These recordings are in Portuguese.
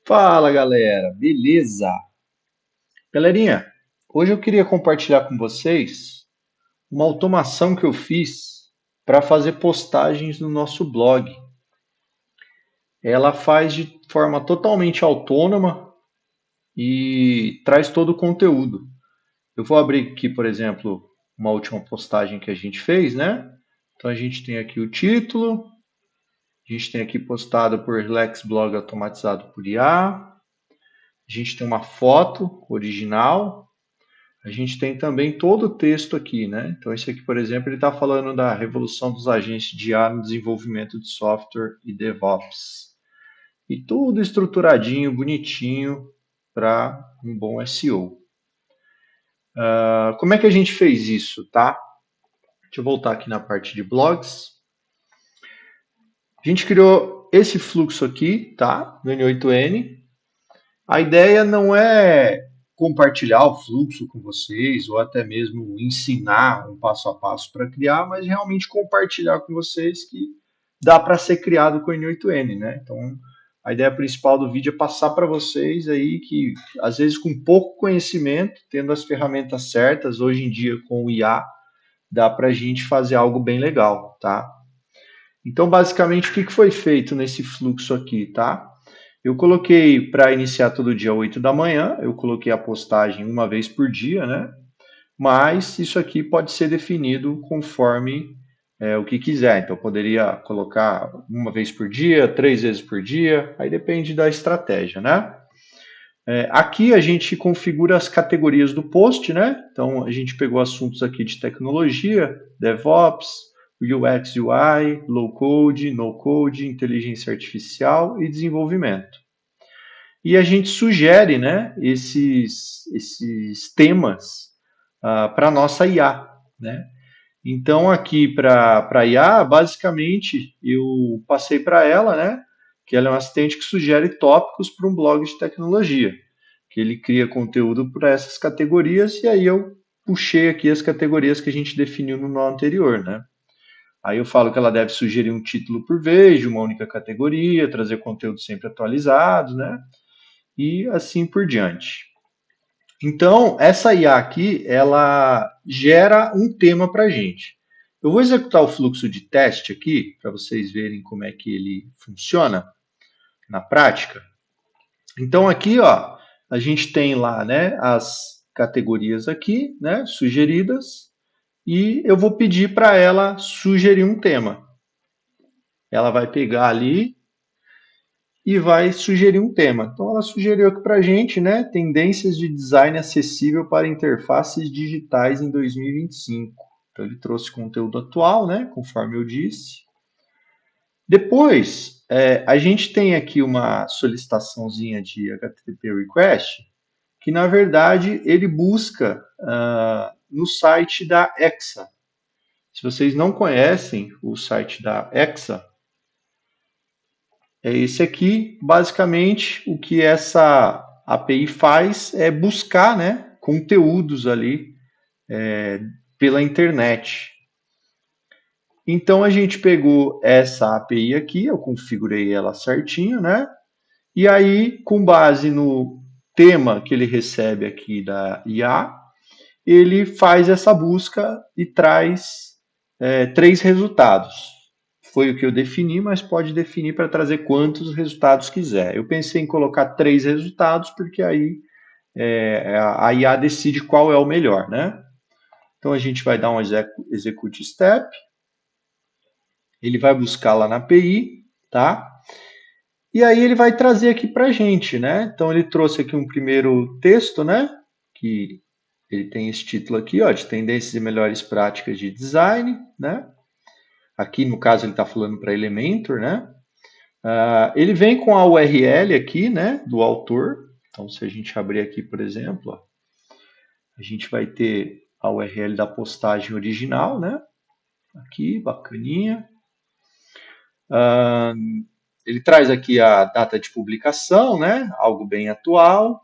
Fala galera, beleza? Galerinha, hoje eu queria compartilhar com vocês uma automação que eu fiz para fazer postagens no nosso blog. Ela faz de forma totalmente autônoma e traz todo o conteúdo. Eu vou abrir aqui, por exemplo, uma última postagem que a gente fez, né? Então a gente tem aqui o título, a gente tem aqui postado por Lex Blog automatizado por IA, a gente tem uma foto original. A gente tem também todo o texto aqui, né? Então, esse aqui, por exemplo, ele está falando da revolução dos agentes de IA no desenvolvimento de software e DevOps. E tudo estruturadinho, bonitinho, para um bom SEO. Como é que a gente fez isso, tá? Deixa eu voltar aqui na parte de blogs. A gente criou esse fluxo aqui, tá? No N8N. A ideia não é compartilhar o fluxo com vocês ou até mesmo ensinar um passo a passo para criar, mas realmente compartilhar com vocês que dá para ser criado com o N8N, né? Então, a ideia principal do vídeo é passar para vocês aí que, às vezes, com pouco conhecimento, tendo as ferramentas certas, hoje em dia com o IA, dá para a gente fazer algo bem legal, tá? Então, basicamente, o que foi feito nesse fluxo aqui, tá? Eu coloquei para iniciar todo dia 8 da manhã, eu coloquei a postagem uma vez por dia, né? Mas isso aqui pode ser definido conforme o que quiser. Então, eu poderia colocar uma vez por dia, 3 vezes por dia, aí depende da estratégia, né? Aqui a gente configura as categorias do post, né? Então, a gente pegou assuntos aqui de tecnologia, DevOps, UX, UI, Low Code, No Code, inteligência artificial e desenvolvimento. E a gente sugere, né, esses temas para a nossa IA, né? Então, aqui para a IA, basicamente, eu passei para ela, né, que ela é um assistente que sugere tópicos para um blog de tecnologia, que ele cria conteúdo para essas categorias, e aí eu puxei aqui as categorias que a gente definiu no nó anterior, né? Aí eu falo que ela deve sugerir um título por vez, de uma única categoria, trazer conteúdo sempre atualizado, né? E assim por diante. Então, essa IA aqui, ela gera um tema para a gente. Eu vou executar o fluxo de teste aqui, para vocês verem como é que ele funciona na prática. Então, aqui, ó, a gente tem lá, né, as categorias aqui, né, sugeridas, e eu vou pedir para ela sugerir um tema. Ela vai pegar ali e vai sugerir um tema. Então, ela sugeriu aqui para a gente, né, tendências de design acessível para interfaces digitais em 2025. Então, ele trouxe conteúdo atual, né, conforme eu disse. Depois, a gente tem aqui uma solicitaçãozinha de HTTP request, que na verdade ele busca no site da Exa. Se vocês não conhecem o site da Exa, é esse aqui. Basicamente, o que essa API faz é buscar, né, conteúdos ali pela internet. Então, a gente pegou essa API aqui, eu configurei ela certinho, né? E aí, com base no tema que ele recebe aqui da IA, ele faz essa busca e traz 3 resultados. Foi o que eu defini, mas pode definir para trazer quantos resultados quiser. Eu pensei em colocar 3 resultados, porque aí a IA decide qual é o melhor, né? Então a gente vai dar um execute step, ele vai buscar lá na API, tá? E aí ele vai trazer aqui para a gente, né? Então ele trouxe aqui um primeiro texto, né? Que ele tem esse título aqui, ó, de tendências e melhores práticas de design, né? Aqui no caso ele está falando para Elementor, né? Ele vem com a URL aqui, né? Do autor. Então se a gente abrir aqui, por exemplo, ó, a gente vai ter a URL da postagem original, né? Aqui, bacaninha. Ele traz aqui a data de publicação, né? Algo bem atual.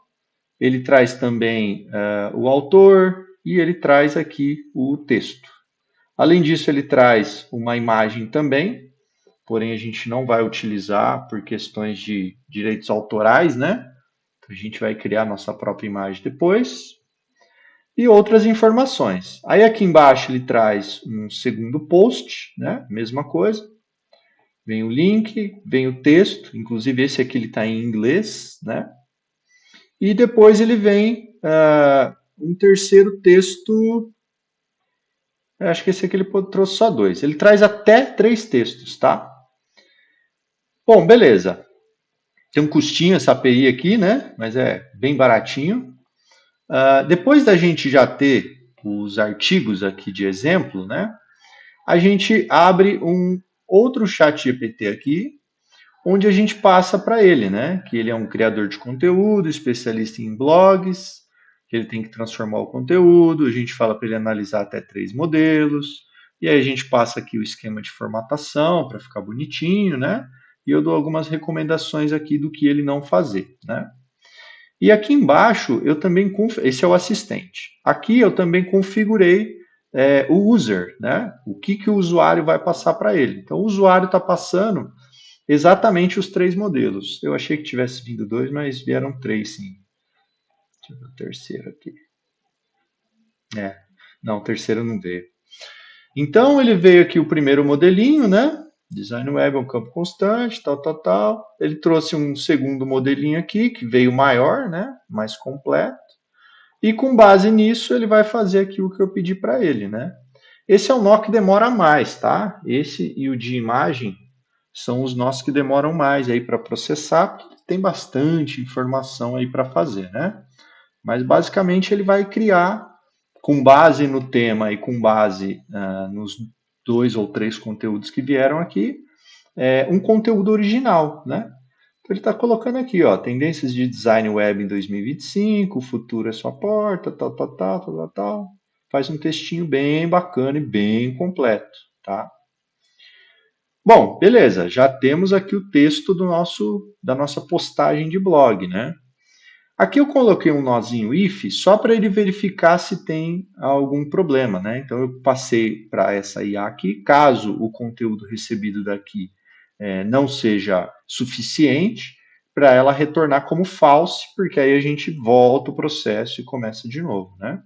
Ele traz também o autor e ele traz aqui o texto. Além disso, ele traz uma imagem também, porém a gente não vai utilizar por questões de direitos autorais, né? Então, a gente vai criar nossa própria imagem depois. E outras informações. Aí aqui embaixo ele traz um segundo post, né? Mesma coisa. Vem o link, vem o texto, inclusive esse aqui ele está em inglês, né? E depois ele vem um terceiro texto. Acho que esse aqui ele trouxe só dois. Ele traz até 3 textos, tá? Bom, beleza. Tem um custinho essa API aqui, né? Mas é bem baratinho. Depois da gente já ter os artigos aqui de exemplo, né? A gente abre um outro chat GPT aqui, onde a gente passa para ele, né? Que ele é um criador de conteúdo, especialista em blogs, que ele tem que transformar o conteúdo, a gente fala para ele analisar até 3 modelos, e aí a gente passa aqui o esquema de formatação para ficar bonitinho, né? E eu dou algumas recomendações aqui do que ele não fazer, né? E aqui embaixo eu também esse é o assistente. Aqui eu também configurei o user, né? O que o usuário vai passar para ele. Então o usuário está passando exatamente os 3 modelos. Eu achei que tivesse vindo 2, mas vieram 3 sim. Deixa eu ver o terceiro aqui. Não, o terceiro não veio. Então ele veio aqui o primeiro modelinho, né? Design Web é um campo constante, tal, tal, tal. Ele trouxe um segundo modelinho aqui, que veio maior, né? Mais completo. E com base nisso, ele vai fazer aqui o que eu pedi para ele, né? Esse é o nó que demora mais, tá? Esse e o de imagem são os nós que demoram mais aí para processar, porque tem bastante informação aí para fazer, né? Mas basicamente ele vai criar, com base no tema e com base nos 2 ou 3 conteúdos que vieram aqui, um conteúdo original, né? Então ele está colocando aqui, ó, tendências de design web em 2025, o futuro é sua porta, tal, tal, tal, tal, tal, tal. Faz um textinho bem bacana e bem completo, tá? Bom, beleza, já temos aqui o texto da nossa postagem de blog, né? Aqui eu coloquei um nozinho if só para ele verificar se tem algum problema, né? Então eu passei para essa IA aqui, caso o conteúdo recebido daqui não seja suficiente, para ela retornar como false, porque aí a gente volta o processo e começa de novo, né?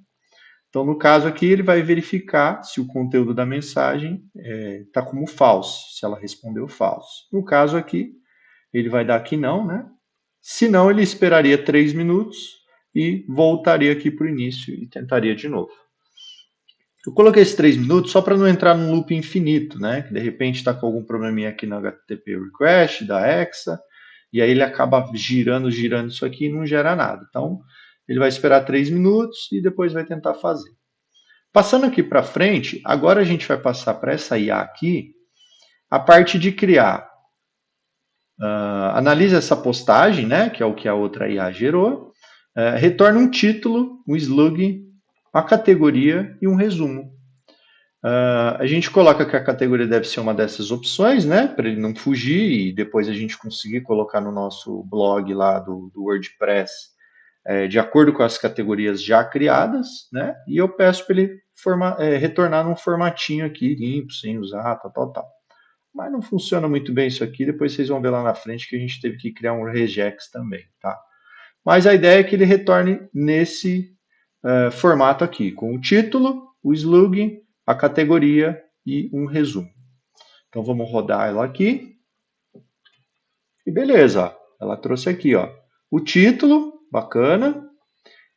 Então, no caso aqui, ele vai verificar se o conteúdo da mensagem está como false, se ela respondeu false. No caso aqui, ele vai dar que não, né? Se não, ele esperaria 3 minutos e voltaria aqui para o início e tentaria de novo. Eu coloquei esses 3 minutos só para não entrar num loop infinito, né? Que de repente está com algum probleminha aqui no HTTP request da Hexa, e aí ele acaba girando isso aqui e não gera nada. Então, ele vai esperar 3 minutos e depois vai tentar fazer. Passando aqui para frente, agora a gente vai passar para essa IA aqui a parte de criar. Analisa essa postagem, né, que é o que a outra IA gerou, retorna um título, um slug, a categoria e um resumo. A gente coloca que a categoria deve ser uma dessas opções, né, para ele não fugir e depois a gente conseguir colocar no nosso blog lá do WordPress de acordo com as categorias já criadas, né, e eu peço para ele retornar num formatinho aqui, limpo, sem usar, tal, tal, tal. Mas não funciona muito bem isso aqui, depois vocês vão ver lá na frente que a gente teve que criar um regex também, tá? Mas a ideia é que ele retorne nesse formato aqui, com o título, o slug, a categoria e um resumo. Então vamos rodar ela aqui. E beleza, ela trouxe aqui, ó, o título, bacana.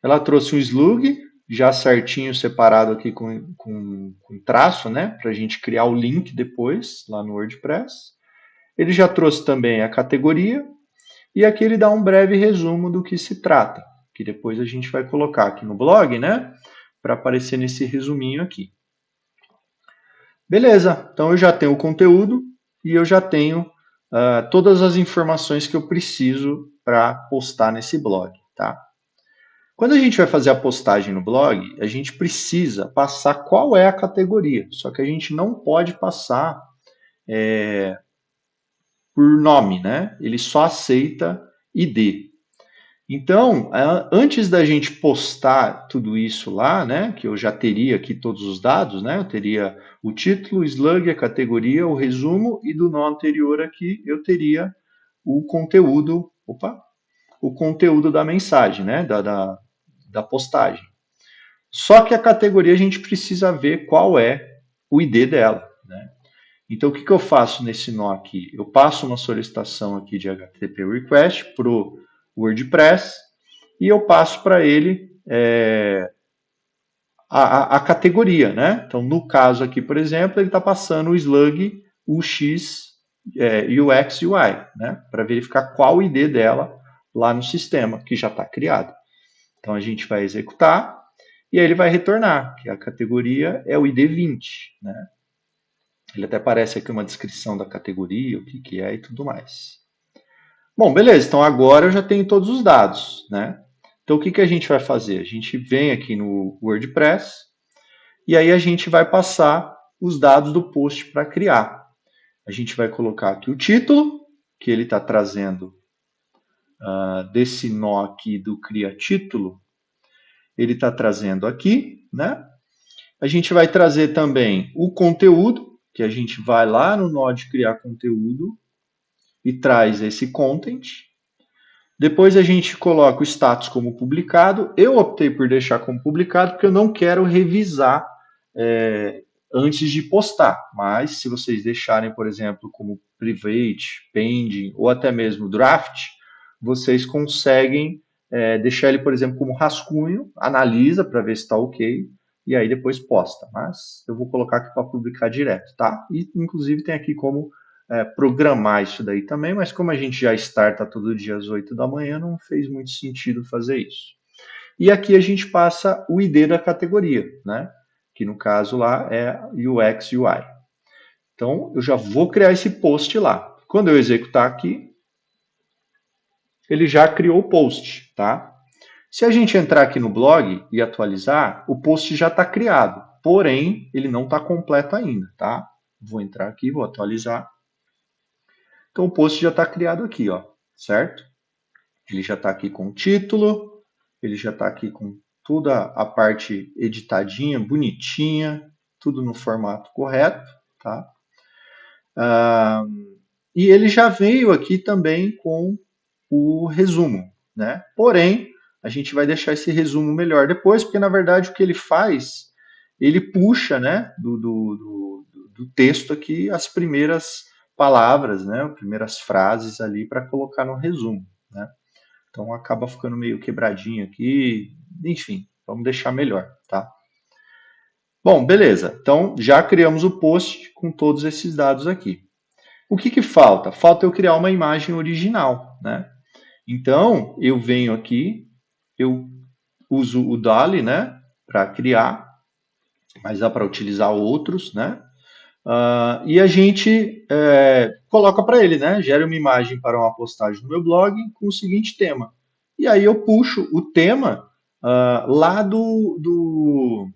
Ela trouxe um slug, já certinho separado aqui com traço, né? Para a gente criar o link depois, lá no WordPress. Ele já trouxe também a categoria. E aqui ele dá um breve resumo do que se trata, que depois a gente vai colocar aqui no blog, né? Para aparecer nesse resuminho aqui. Beleza, então eu já tenho o conteúdo e eu já tenho todas as informações que eu preciso para postar nesse blog, tá? Quando a gente vai fazer a postagem no blog, a gente precisa passar qual é a categoria, só que a gente não pode passar por nome, né? Ele só aceita ID. Então, antes da gente postar tudo isso lá, né, que eu já teria aqui todos os dados, né, eu teria o título, o slug, a categoria, o resumo, e do nó anterior aqui eu teria o conteúdo, o conteúdo da mensagem, né, da postagem. Só que a categoria a gente precisa ver qual é o ID dela, né? Então, o que eu faço nesse nó aqui? Eu passo uma solicitação aqui de HTTP request para o WordPress e eu passo para ele a categoria, né? Então, no caso aqui, por exemplo, ele está passando o slug UX UX UI, né? Para verificar qual o ID dela lá no sistema, que já está criado. Então, a gente vai executar e aí ele vai retornar, que a categoria é o ID 20, né? Ele até aparece aqui uma descrição da categoria, o que é e tudo mais. Bom, beleza. Então agora eu já tenho todos os dados, né? Então o que a gente vai fazer? A gente vem aqui no WordPress e aí a gente vai passar os dados do post para criar. A gente vai colocar aqui o título, que ele está trazendo desse nó aqui do cria título, ele está trazendo aqui, né? A gente vai trazer também o conteúdo, que a gente vai lá no nó de criar conteúdo e traz esse content. Depois a gente coloca o status como publicado. Eu optei por deixar como publicado porque eu não quero revisar antes de postar. Mas se vocês deixarem, por exemplo, como private, pending ou até mesmo draft, vocês conseguem deixar ele, por exemplo, como rascunho, analisa para ver se está ok e aí depois posta. Mas eu vou colocar aqui para publicar direto, tá? E inclusive tem aqui como programar isso daí também, mas como a gente já starta todo dia às 8 da manhã, não fez muito sentido fazer isso. E aqui a gente passa o ID da categoria, né? Que no caso lá é UX UI. Então eu já vou criar esse post lá. Quando eu executar aqui, ele já criou o post, tá? Se a gente entrar aqui no blog e atualizar, o post já está criado, porém ele não está completo ainda, tá? Vou entrar aqui, vou atualizar. Então o post já está criado aqui, ó, certo? Ele já está aqui com o título, ele já está aqui com toda a parte editadinha, bonitinha, tudo no formato correto, tá? E ele já veio aqui também com o resumo, né? Porém, a gente vai deixar esse resumo melhor depois, porque na verdade o que ele faz, ele puxa, né, do texto aqui as primeiras palavras, né, as primeiras frases ali para colocar no resumo, né? Então acaba ficando meio quebradinho aqui, enfim, vamos deixar melhor, tá? Bom, beleza. Então já criamos o post com todos esses dados aqui. O que falta? Falta eu criar uma imagem original, né? Então eu venho aqui, eu uso o DALL-E, né, para criar, mas dá para utilizar outros, né? E a gente coloca para ele, né? Gera uma imagem para uma postagem no meu blog com o seguinte tema. E aí eu puxo o tema lá do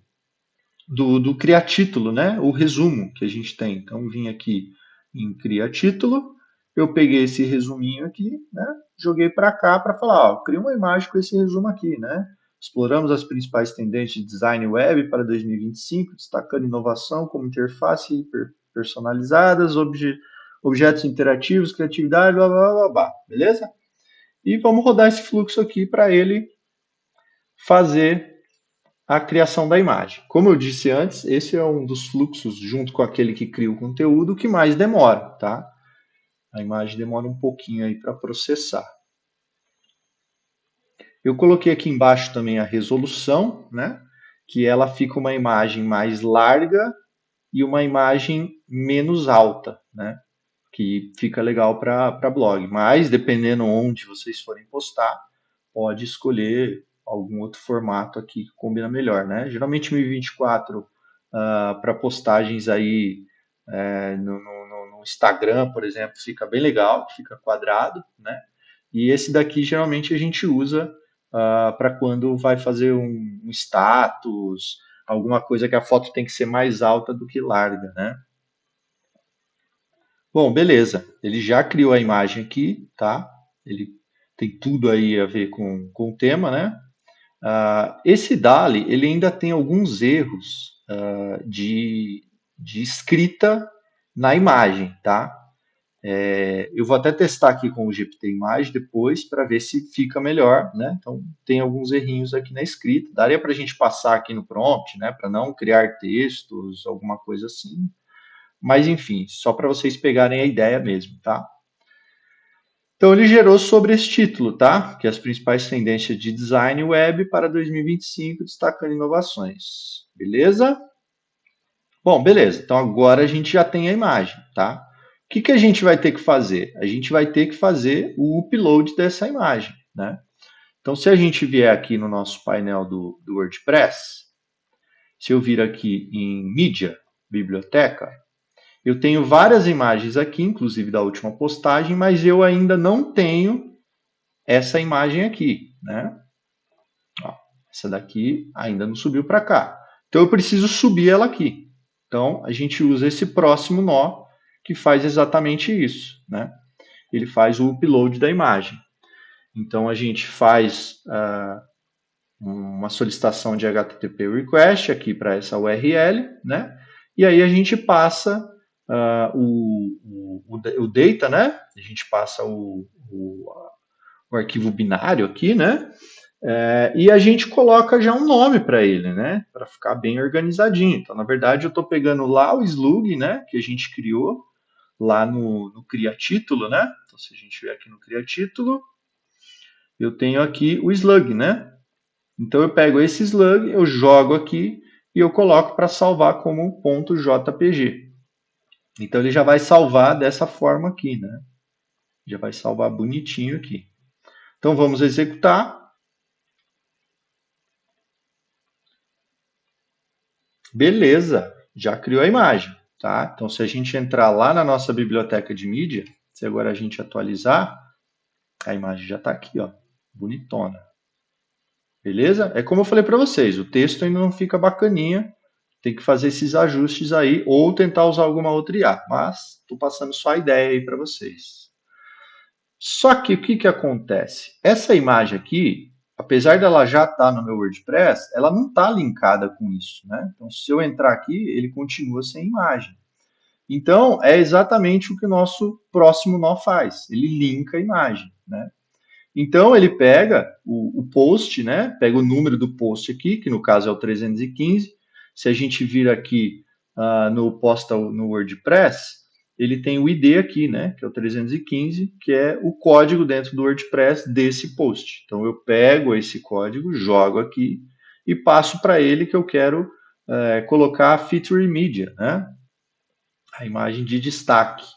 criar título, né? O resumo que a gente tem. Então eu vim aqui em criar título, eu peguei esse resuminho aqui, né? Joguei para cá para falar, ó, cria uma imagem com esse resumo aqui, né? Exploramos as principais tendências de design web para 2025, destacando inovação como interface personalizadas, objetos interativos, criatividade, blá, blá, blá, blá, beleza? E vamos rodar esse fluxo aqui para ele fazer a criação da imagem. Como eu disse antes, esse é um dos fluxos, junto com aquele que cria o conteúdo, que mais demora, tá? A imagem demora um pouquinho aí para processar. Eu coloquei aqui embaixo também a resolução, né? Que ela fica uma imagem mais larga e uma imagem menos alta, né? Que fica legal para blog. Mas, dependendo onde vocês forem postar, pode escolher algum outro formato aqui que combina melhor, né? Geralmente 1024 para postagens aí no Instagram, por exemplo, fica bem legal, fica quadrado, né? E esse daqui geralmente a gente usa para quando vai fazer um status, alguma coisa que a foto tem que ser mais alta do que larga, né? Bom, beleza. Ele já criou a imagem aqui, tá? Ele tem tudo aí a ver com o tema, né? Esse DALL-E, ele ainda tem alguns erros de escrita na imagem, tá? Eu vou até testar aqui com o GPT-Image depois para ver se fica melhor, né? Então, tem alguns errinhos aqui na escrita. Daria para a gente passar aqui no prompt, né? Para não criar textos, alguma coisa assim. Mas, enfim, só para vocês pegarem a ideia mesmo, tá? Então, ele gerou sobre esse título, tá? Que é as principais tendências de design web para 2025, destacando inovações. Beleza? Bom, beleza. Então, agora a gente já tem a imagem, tá? O que a gente vai ter que fazer? A gente vai ter que fazer o upload dessa imagem, né? Então, se a gente vier aqui no nosso painel do WordPress, se eu vir aqui em mídia, biblioteca, eu tenho várias imagens aqui, inclusive da última postagem, mas eu ainda não tenho essa imagem aqui, né? Ó, essa daqui ainda não subiu para cá. Então, eu preciso subir ela aqui. Então, a gente usa esse próximo nó, que faz exatamente isso, né? Ele faz o upload da imagem. Então, a gente faz uma solicitação de HTTP request aqui para essa URL, né? E aí a gente passa o data, né? A gente passa o arquivo binário aqui, né? E a gente coloca já um nome para ele, né? Para ficar bem organizadinho. Então, na verdade, eu estou pegando lá o slug, né? Que a gente criou lá no Cria Título, né? Então, se a gente vier aqui no Cria Título, eu tenho aqui o slug, né? Então, eu pego esse slug, eu jogo aqui e eu coloco para salvar como .jpg. Então, ele já vai salvar dessa forma aqui, né? Já vai salvar bonitinho aqui. Então, vamos executar. Beleza, já criou a imagem, tá? Então, se a gente entrar lá na nossa biblioteca de mídia, se agora a gente atualizar, a imagem já está aqui, ó, bonitona. Beleza? É como eu falei para vocês, o texto ainda não fica bacaninha, tem que fazer esses ajustes aí, ou tentar usar alguma outra IA, mas estou passando só a ideia aí para vocês. Só que o que acontece? Essa imagem aqui, apesar dela já estar no meu WordPress, ela não está linkada com isso, né? Então, se eu entrar aqui, ele continua sem imagem. Então, é exatamente o que o nosso próximo nó faz. Ele linka a imagem, né? Então, ele pega o post, né? Pega o número do post aqui, que no caso é o 315. Se a gente vir aqui no postal no WordPress, ele tem o ID aqui, né? Que é o 315, que é o código dentro do WordPress desse post. Então, eu pego esse código, jogo aqui e passo para ele que eu quero colocar a feature media, né? A imagem de destaque.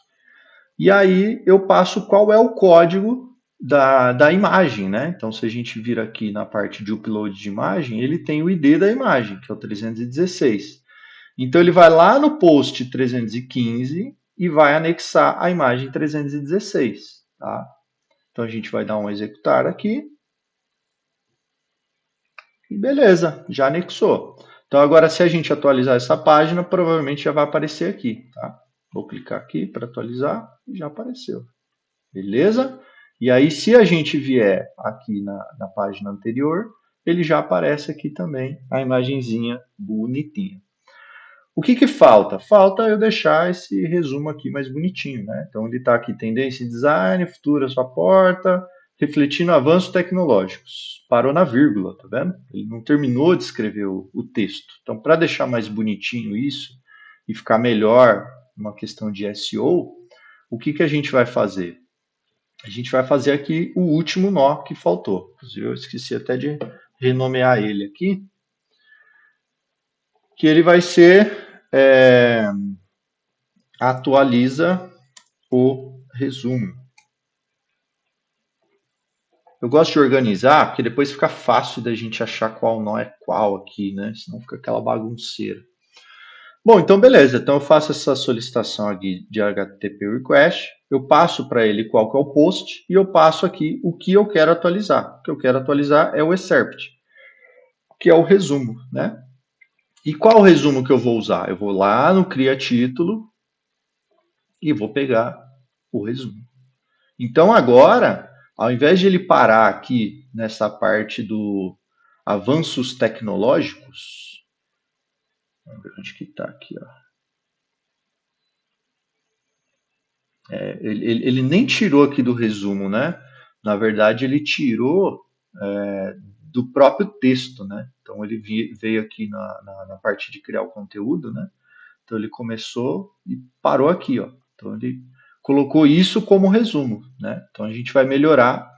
E aí eu passo qual é o código da imagem, né? Então, se a gente vir aqui na parte de upload de imagem, ele tem o ID da imagem, que é o 316. Então, ele vai lá no post 315 e vai anexar a imagem 316, tá? Então, a gente vai dar um executar aqui. E beleza, já anexou. Então, agora, se a gente atualizar essa página, provavelmente já vai aparecer aqui, tá? Vou clicar aqui para atualizar e já apareceu. Beleza? E aí, se a gente vier aqui na página anterior, ele já aparece aqui também a imagenzinha bonitinha. O que falta? Falta eu deixar esse resumo aqui mais bonitinho, né? Então, ele está aqui, tendência e design, futuro à sua porta, refletindo avanços tecnológicos. Parou na vírgula, tá vendo? Ele não terminou de escrever o texto. Então, para deixar mais bonitinho isso e ficar melhor uma questão de SEO, o que a gente vai fazer? A gente vai fazer aqui o último nó que faltou. Inclusive, eu esqueci até de renomear ele aqui. Que ele vai ser atualiza o resumo. Eu gosto de organizar, porque depois fica fácil da gente achar qual nó é qual aqui, né? Senão fica aquela bagunceira. Bom, então beleza. Então eu faço essa solicitação aqui de HTTP request, eu passo para ele qual que é o post e eu passo aqui o que eu quero atualizar. O que eu quero atualizar é o excerpt, que é o resumo, né? E qual o resumo que eu vou usar? Eu vou lá no Cria Título e vou pegar o resumo. Então agora, ao invés de ele parar aqui nessa parte do avanços tecnológicos, onde que está aqui, ó. Ele nem tirou aqui do resumo, né? Na verdade, ele tirou do próprio texto, né? Então ele veio aqui na parte de criar o conteúdo, né? Então ele começou e parou aqui, ó. Então ele colocou isso como resumo, né? Então a gente vai melhorar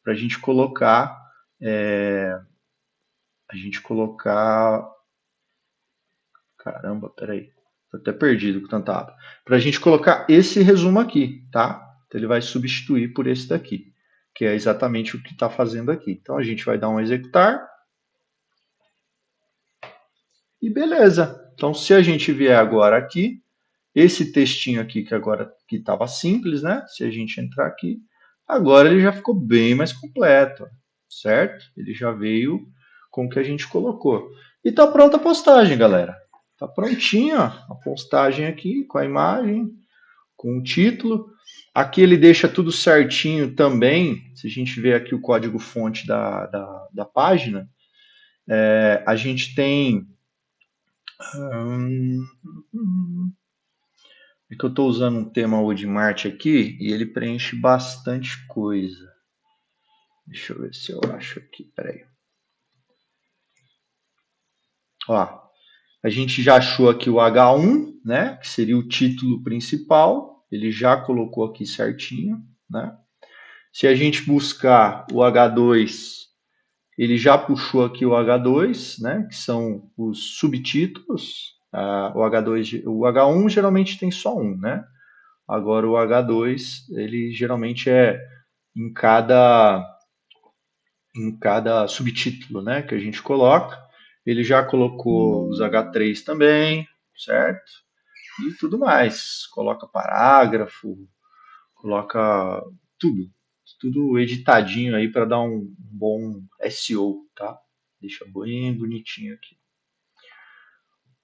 para a gente colocar, caramba, peraí, tô até perdido com tanta aba. Para a gente colocar esse resumo aqui, tá? Então ele vai substituir por esse daqui, que é exatamente o que está fazendo aqui. Então a gente vai dar um executar e beleza. Então se a gente vier agora aqui, esse textinho aqui que agora que estava simples, né? Se a gente entrar aqui, agora ele já ficou bem mais completo, certo? Ele já veio com o que a gente colocou. E tá pronta a postagem, galera. Tá prontinha a postagem aqui com a imagem, com o título. Aqui ele deixa tudo certinho também. Se a gente ver aqui o código-fonte da página, a gente tem. Hum, É que eu estou usando um tema Woodmart aqui e ele preenche bastante coisa. Deixa eu ver se eu acho aqui, peraí. Ó, a gente já achou aqui o H1, né, que seria o título principal. Ele já colocou aqui certinho, né? Se a gente buscar o H2, ele já puxou aqui o H2, né, que são os subtítulos. O H2, o H1 geralmente tem só um, né? Agora o H2, ele geralmente é em cada subtítulo, né, que a gente coloca. Ele já colocou os H3 também, certo? E tudo mais. Coloca parágrafo, coloca tudo editadinho aí para dar um bom SEO, tá? Deixa bem bonitinho aqui.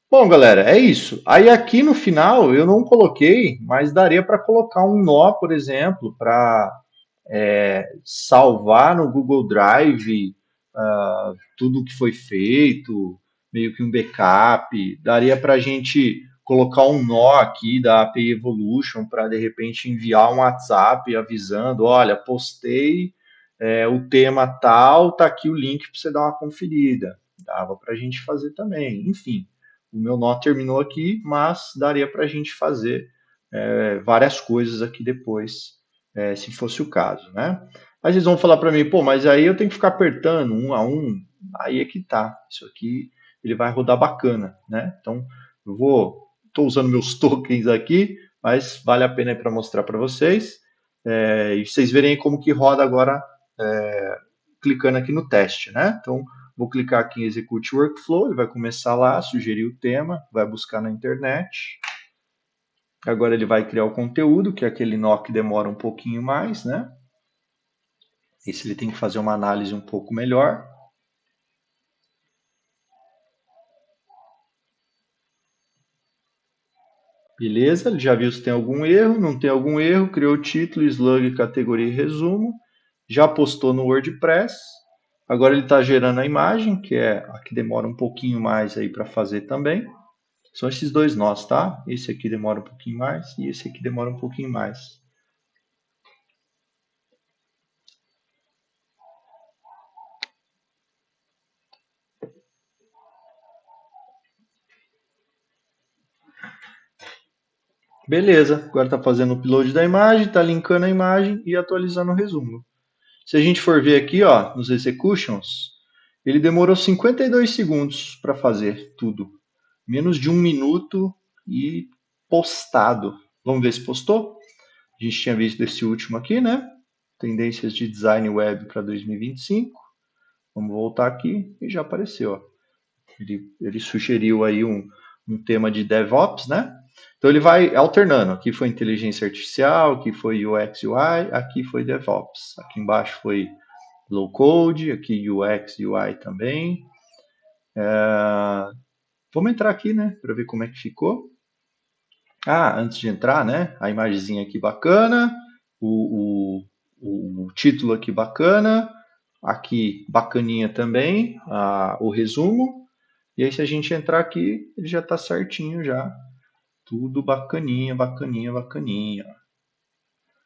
Bom, galera, é isso. Aí aqui no final eu não coloquei, mas daria para colocar um nó, por exemplo, para salvar no Google Drive tudo que foi feito, meio que um backup. Daria para a gente colocar um nó aqui da API Evolution para de repente enviar um WhatsApp avisando, olha, postei o tema tal, tá aqui o link para você dar uma conferida. Dava para a gente fazer também. Enfim, o meu nó terminou aqui, mas daria para a gente fazer várias coisas aqui depois, se fosse o caso, né? Mas eles vão falar para mim, pô, mas aí eu tenho que ficar apertando um a um. Aí é que tá. Isso aqui ele vai rodar bacana, né? Então estou usando meus tokens aqui, mas vale a pena para mostrar para vocês e vocês verem como que roda agora clicando aqui no teste, né? Então vou clicar aqui em Execute Workflow, ele vai começar lá, sugerir o tema, vai buscar na internet. Agora ele vai criar o conteúdo, que é aquele nó que demora um pouquinho mais, né? Esse ele tem que fazer uma análise um pouco melhor. Beleza, ele já viu se tem algum erro, não tem algum erro, criou o título, slug, categoria e resumo, já postou no WordPress. Agora ele está gerando a imagem, que é a que demora um pouquinho mais aí para fazer também. São esses dois nós, tá? Esse aqui demora um pouquinho mais e esse aqui demora um pouquinho mais. Beleza, agora está fazendo o upload da imagem, está linkando a imagem e atualizando o resumo. Se a gente for ver aqui, ó, nos executions, ele demorou 52 segundos para fazer tudo. Menos de 1 minuto e postado. Vamos ver se postou? A gente tinha visto esse último aqui, né? Tendências de design web para 2025. Vamos voltar aqui e já apareceu. Ó. Ele sugeriu aí um tema de DevOps, né? Então ele vai alternando. Aqui foi inteligência artificial, aqui foi UX UI, aqui foi DevOps. Aqui embaixo foi low code, aqui UX UI também. Vamos entrar aqui, né, para ver como é que ficou. Antes de entrar, né, a imagenzinha aqui bacana, o o título aqui bacana, aqui bacaninha também, o resumo. E aí se a gente entrar aqui, ele já está certinho já. Tudo bacaninha, bacaninha, bacaninha.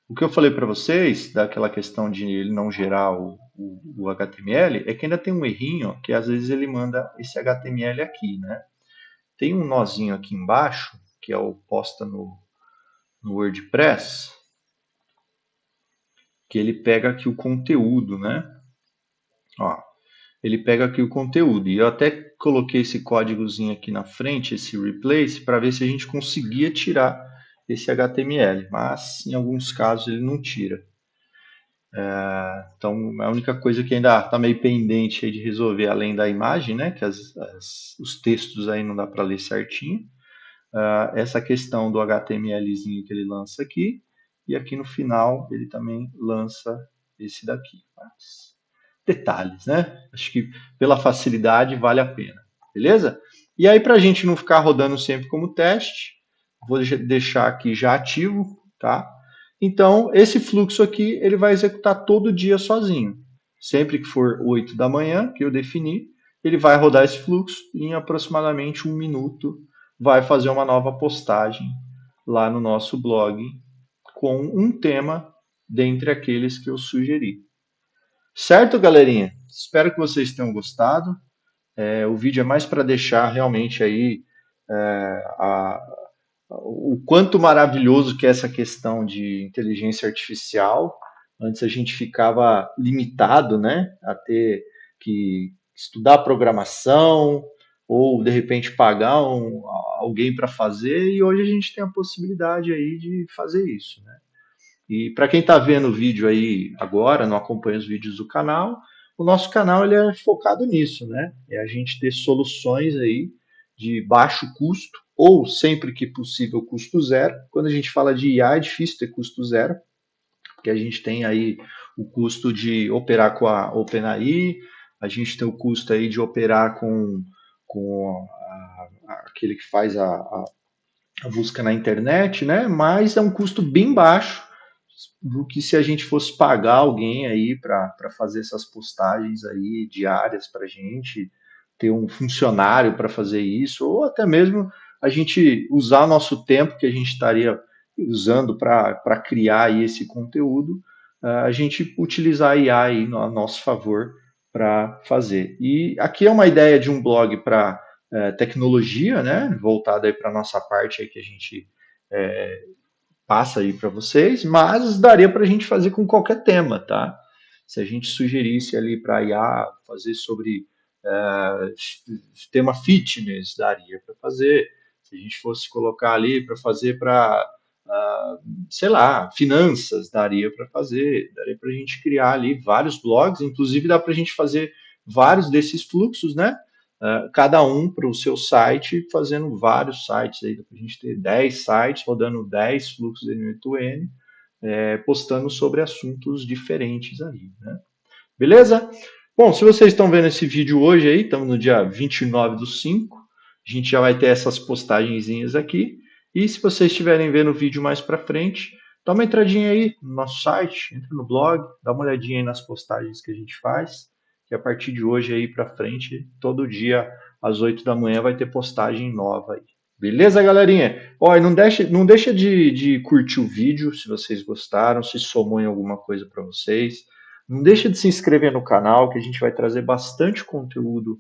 O que eu falei para vocês, daquela questão de ele não gerar o HTML, é que ainda tem um errinho, que às vezes ele manda esse HTML aqui, né? Tem um nozinho aqui embaixo, que é o posta no WordPress, que ele pega aqui o conteúdo, né? Ó, ele pega aqui o conteúdo. E eu até coloquei esse códigozinho aqui na frente, esse replace, para ver se a gente conseguia tirar esse HTML. Mas em alguns casos ele não tira. Então a única coisa que ainda está meio pendente aí de resolver, além da imagem, né? Que os textos aí não dá para ler certinho. Essa questão do HTMLzinho que ele lança aqui. E aqui no final ele também lança esse daqui. Mas detalhes, né? Acho que pela facilidade vale a pena, beleza? E aí, para a gente não ficar rodando sempre como teste, vou deixar aqui já ativo, tá? Então, esse fluxo aqui, ele vai executar todo dia sozinho. Sempre que for 8 da manhã, que eu defini, ele vai rodar esse fluxo e em aproximadamente 1 minuto vai fazer uma nova postagem lá no nosso blog com um tema dentre aqueles que eu sugeri. Certo, galerinha? Espero que vocês tenham gostado. O vídeo é mais para deixar realmente aí a, o quanto maravilhoso que é essa questão de inteligência artificial. Antes a gente ficava limitado, né, a ter que estudar programação ou de repente pagar alguém para fazer, e hoje a gente tem a possibilidade aí de fazer isso, né? E para quem está vendo o vídeo aí agora, não acompanha os vídeos do canal, o nosso canal ele é focado nisso, né? É a gente ter soluções aí de baixo custo ou sempre que possível custo zero. Quando a gente fala de IA é difícil ter custo zero, porque a gente tem aí o custo de operar com a OpenAI, a gente tem o custo aí de operar com aquele que faz a busca na internet, né? Mas é um custo bem baixo do que se a gente fosse pagar alguém aí para fazer essas postagens aí diárias para a gente, ter um funcionário para fazer isso, ou até mesmo a gente usar nosso tempo que a gente estaria usando para criar aí esse conteúdo, a gente utilizar a IA aí a nosso favor para fazer. E aqui é uma ideia de um blog para tecnologia, né, voltada aí para a nossa parte aí que a gente passa aí para vocês, mas daria para a gente fazer com qualquer tema, tá? Se a gente sugerisse ali para a IA fazer sobre tema fitness, daria para fazer. Se a gente fosse colocar ali para fazer para, sei lá, finanças, daria para fazer. Daria para a gente criar ali vários blogs, inclusive dá para a gente fazer vários desses fluxos, né? Cada um para o seu site, fazendo vários sites. Aí, a gente ter 10 sites, rodando 10 fluxos N8N, postando sobre assuntos diferentes aí, né? Beleza? Bom, se vocês estão vendo esse vídeo hoje aí, estamos no dia 29/5, a gente já vai ter essas postagenzinhas aqui. E se vocês estiverem vendo o vídeo mais para frente, dá uma entradinha aí no nosso site, entra no blog, dá uma olhadinha aí nas postagens que a gente faz, que a partir de hoje aí para frente, todo dia às 8 da manhã vai ter postagem nova aí. Beleza, galerinha? Ó, e não deixa de curtir o vídeo se vocês gostaram, se somou em alguma coisa para vocês. Não deixa de se inscrever no canal, que a gente vai trazer bastante conteúdo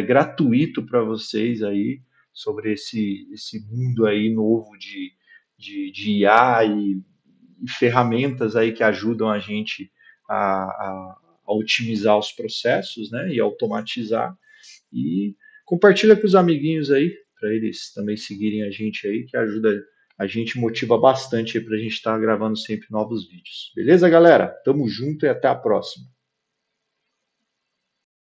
gratuito para vocês aí sobre esse mundo aí novo de IA e ferramentas aí que ajudam a gente a otimizar os processos, né, e automatizar. E compartilha com os amiguinhos aí, para eles também seguirem a gente aí, que ajuda a gente, motiva bastante aí para a gente estar gravando sempre novos vídeos. Beleza, galera? Tamo junto e até a próxima.